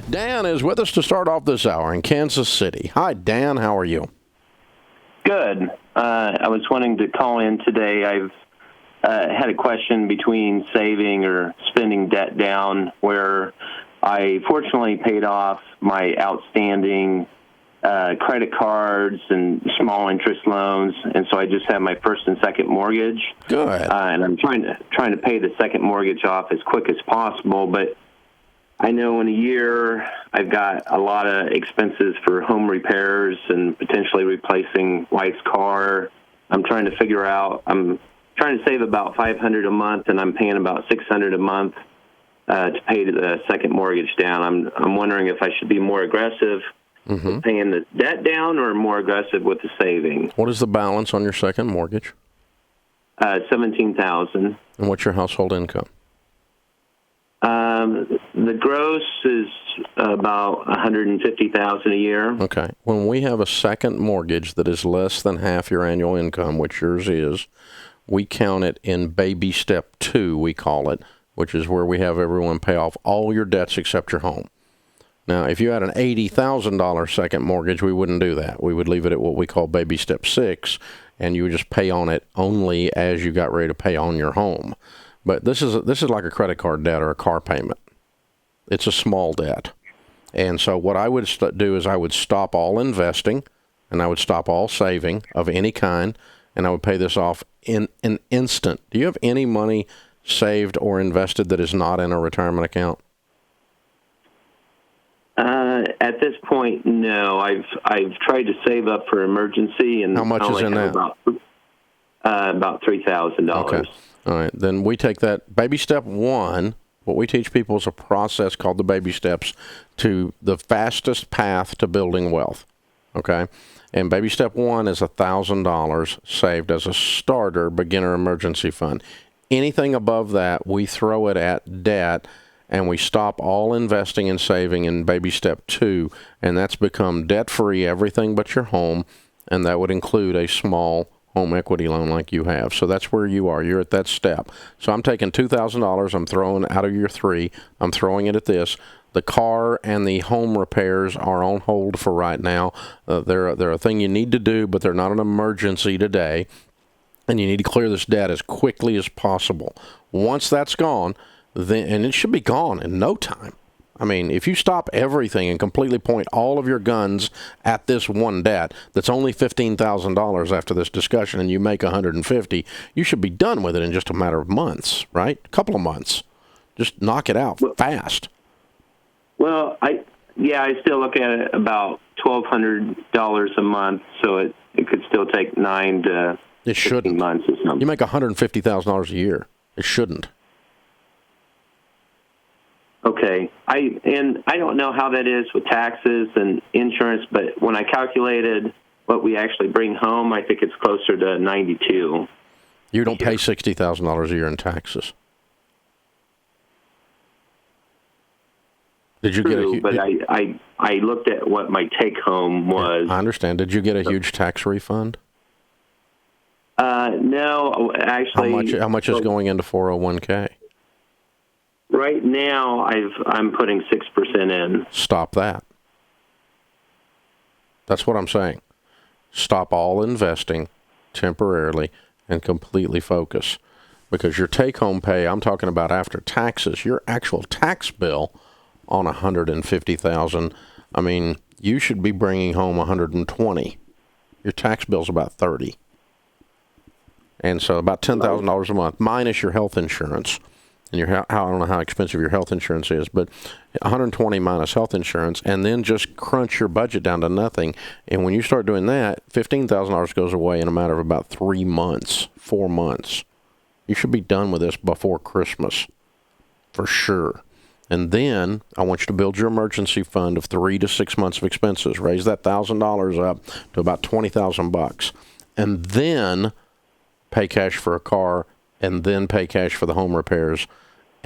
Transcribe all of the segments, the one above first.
Dan is with us to start off this hour in Kansas City. Hi, Dan. How are you? Good. I was wanting to call in today. I've had a question between saving or spending debt down, where I fortunately paid off my outstanding credit cards and small interest loans, and so I just have my first and second mortgage. Good. And I'm trying to pay the second mortgage off as quick as possible, but I know in a year I've got a lot of expenses for home repairs and potentially replacing wife's car. I'm trying to figure out, I'm trying to save about $500 a month, and I'm paying about $600 a month to pay the second mortgage down. I'm wondering if I should be more aggressive with paying the debt down or more aggressive with the saving. What is the balance on your second mortgage? $17,000. And what's your household income? The gross is about $150,000 a year. Okay. When we have a second mortgage that is less than half your annual income, which yours is, we count it in baby step 2, we call it, which is where we have everyone pay off all your debts except your home. Now, if you had an $80,000 second mortgage, we wouldn't do that. We would leave it at what we call baby step 6, and you would just pay on it only as you got ready to pay on your home. But this is like a credit card debt or a car payment. It's a small debt. And so what I would do is I would stop all investing, and I would stop all saving of any kind, and I would pay this off in an instant. Do you have any money saved or invested that is not in a retirement account? At this point, no. I've tried to save up for emergency, and how much is in that? About $3,000. Okay. All right. Then we take that baby step 1. What we teach people is a process called the baby steps to the fastest path to building wealth. Okay. And baby step 1 is $1,000 saved as a starter beginner emergency fund. Anything above that, we throw it at debt, and we stop all investing and saving in baby step 2, and that's become debt-free, everything but your home, and that would include a small home equity loan like you have. So that's where you are. You're at that step. So I'm taking $2,000. I'm throwing out of your 3. I'm throwing it at this. The car and the home repairs are on hold for right now. They're a thing you need to do, but they're not an emergency today. And you need to clear this debt as quickly as possible. Once that's gone, then, and it should be gone in no time. I mean, if you stop everything and completely point all of your guns at this one debt that's only $15,000 after this discussion, and you make $150,000, you should be done with it in just a matter of months, right? A couple of months. Just knock it out fast. Well, I still look at it about $1,200 a month, so it could still take 9 to 15 months or something. You make $150,000 a year. It shouldn't. Okay. I don't know how that is with taxes and insurance, but when I calculated what we actually bring home, I think it's closer to $92,000. You don't pay $60,000 a year in taxes. Did you get a? But I looked at what my take home was. I understand. Did you get a huge tax refund? No, actually. How much is going into 401k? Right now, I'm putting 6% in. Stop that. That's what I'm saying. Stop all investing temporarily and completely focus. Because your take-home pay, I'm talking about after taxes, your actual tax bill on $150,000, I mean, you should be bringing home $120,000. Your tax bill's about $30,000. And so about $10,000 a month, minus your health insurance. And I don't know how expensive your health insurance is, but $120,000 minus health insurance, and then just crunch your budget down to nothing. And when you start doing that, $15,000 goes away in a matter of about 4 months. You should be done with this before Christmas, for sure. And then I want you to build your emergency fund of 3 to 6 months of expenses. Raise that $1,000 up to about $20,000, and then pay cash for a car, and then pay cash for the home repairs,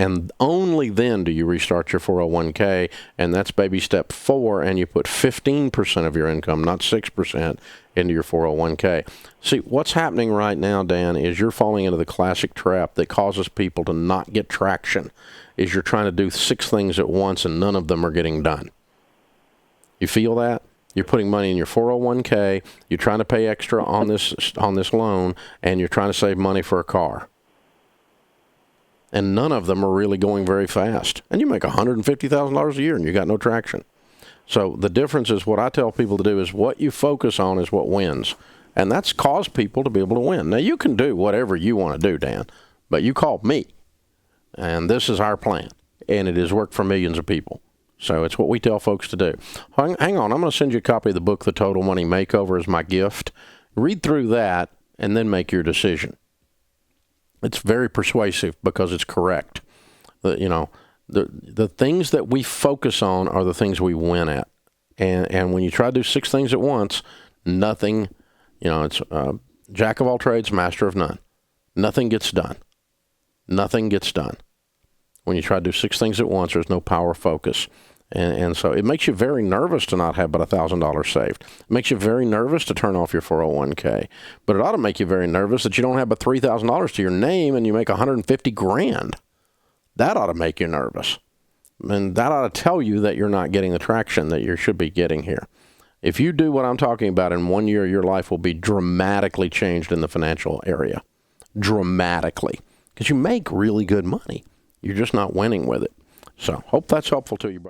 And only then do you restart your 401k, and that's baby step 4, and you put 15% of your income, not 6%, into your 401k. See, what's happening right now, Dan, is you're falling into the classic trap that causes people to not get traction, is you're trying to do 6 things at once, and none of them are getting done. You feel that? You're putting money in your 401k, you're trying to pay extra on this loan, and you're trying to save money for a car. And none of them are really going very fast. And you make $150,000 a year and you got no traction. So the difference is, what I tell people to do is, what you focus on is what wins. And that's caused people to be able to win. Now, you can do whatever you want to do, Dan, but you called me. And this is our plan. And it has worked for millions of people. So it's what we tell folks to do. Hang on, I'm going to send you a copy of the book, The Total Money Makeover, as my gift. Read through that and then make your decision. It's very persuasive because it's correct. The things that we focus on are the things we win at. And when you try to do 6 things at once, nothing, it's jack of all trades, master of none. Nothing gets done. Nothing gets done. When you try to do 6 things at once, there's no power focus. And so it makes you very nervous to not have but $1,000 saved. It makes you very nervous to turn off your 401k. But it ought to make you very nervous that you don't have but $3,000 to your name and you make $150,000. That ought to make you nervous. And that ought to tell you that you're not getting the traction that you should be getting here. If you do what I'm talking about, in 1 year, your life will be dramatically changed in the financial area. Dramatically. Because you make really good money. You're just not winning with it. So, hope that's helpful to you, bro.